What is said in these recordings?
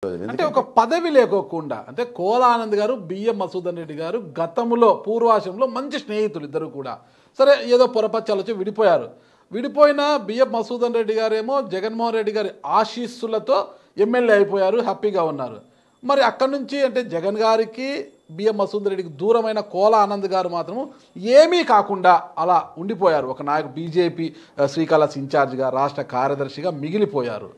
అంటే ఒక పదవి లేకోకుండా అంటే కోల ఆనంద్ గారు బిఎం మసూదన్ రెడ్డి గారు గతంలో పూర్వాశంలో మంచి స్నేహితులు ఇద్దరు కూడా. సరే ఏదో పొరపచ్చాలు వచ్చి విడిపోయారు. విడిపోయిన బిఎం మసూదన్ రెడ్డి గారేమో జగన్మోహన్ రెడ్డి గారి ఆశీస్సులతో ఎమ్మెల్యే అయిపోయారు, హ్యాపీగా ఉన్నారు. మరి అక్కడి నుంచి అంటే జగన్ గారికి బిఎం మసూదన్ రెడ్డికి దూరమైన కోల ఆనంద్ గారు మాత్రం ఏమీ కాకుండా అలా ఉండిపోయారు. ఒక నాయకు బీజేపీ శ్రీకాళహస్తి ఇన్ఛార్జిగా రాష్ట్ర కార్యదర్శిగా మిగిలిపోయారు.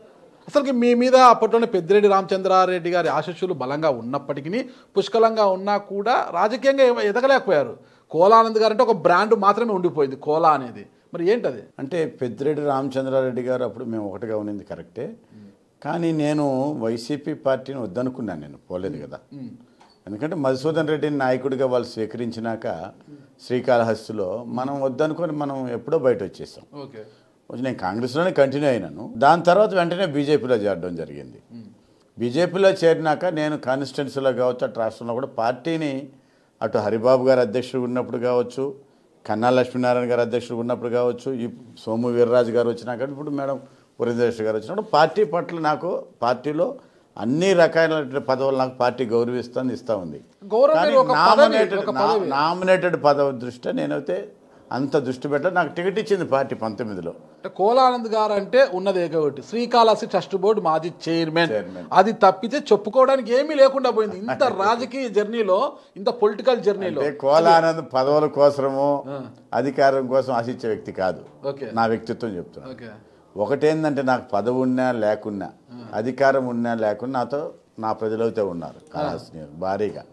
అసలుకి మీ మీద అప్పట్లోనే పెద్దిరెడ్డి రామచంద్రారెడ్డి గారి ఆశీస్సులు బలంగా ఉన్నప్పటికీ పుష్కలంగా ఉన్నా కూడా రాజకీయంగా ఎదగలేకపోయారు. కోల ఆనంద్ గారు అంటే ఒక బ్రాండ్ మాత్రమే ఉండిపోయింది కోలా అనేది. మరి ఏంటది? అంటే పెద్దిరెడ్డి రామచంద్రారెడ్డి గారు అప్పుడు మేము ఒకటిగా ఉన్నది కరెక్టే, కానీ నేను వైసీపీ పార్టీని వద్దనుకున్నాను, నేను పోలేదు కదా. ఎందుకంటే మధుసూదన్ రెడ్డిని నాయకుడిగా వాళ్ళు స్వీకరించినాక శ్రీకాళహస్తిలో మనం వద్దనుకొని మనం ఎప్పుడో బయట వచ్చేసాం. ఓకే, నేను కాంగ్రెస్లోనే కంటిన్యూ అయినాను. దాని తర్వాత వెంటనే బీజేపీలో చేరడం జరిగింది. బీజేపీలో చేరినాక నేను కాన్స్టిట్యున్సీలో కావచ్చు, అటు రాష్ట్రంలో కూడా పార్టీని అటు హరిబాబు గారు అధ్యక్షుడు ఉన్నప్పుడు కావచ్చు, కన్నా లక్ష్మీనారాయణ గారు అధ్యక్షుడు ఉన్నప్పుడు కావచ్చు, ఈ సోము వీర్రాజు గారు వచ్చినాక ఇప్పుడు మేడం పురంధేశ్వరి గారు వచ్చినప్పుడు పార్టీ పట్ల నాకు పార్టీలో అన్ని రకాల పదవులు నాకు పార్టీ గౌరవిస్తుంది, ఇస్తూ ఉంది. నామినేటెడ్ పదవి దృష్ట్యా నేనైతే అంత దృష్టి పెట్ట నాకు టికెట్ ఇచ్చింది పార్టీ 19లో. కోల ఆనంద్ గారు అంటే ఉన్నది ఒకటి, శ్రీకాళహస్తి ట్రస్ట్ బోర్డు మాజీ చైర్మన్. అది తప్పితే చెప్పుకోవడానికి ఏమీ లేకుండా పోయింది ఇంత రాజకీయ జర్నీలో, ఇంత పొలిటికల్ జర్నీలో. కోల ఆనంద్ పదవుల కోసము అధికారం కోసం ఆశించే వ్యక్తి కాదు. నా వ్యక్తిత్వం చెప్తున్నా. ఒకటేందంటే నాకు పదవి ఉన్నా లేకున్నా, అధికారం ఉన్నా లేకున్నా నాతో నా ప్రజలైతే ఉన్నారు కాళహస్తి భారీగా.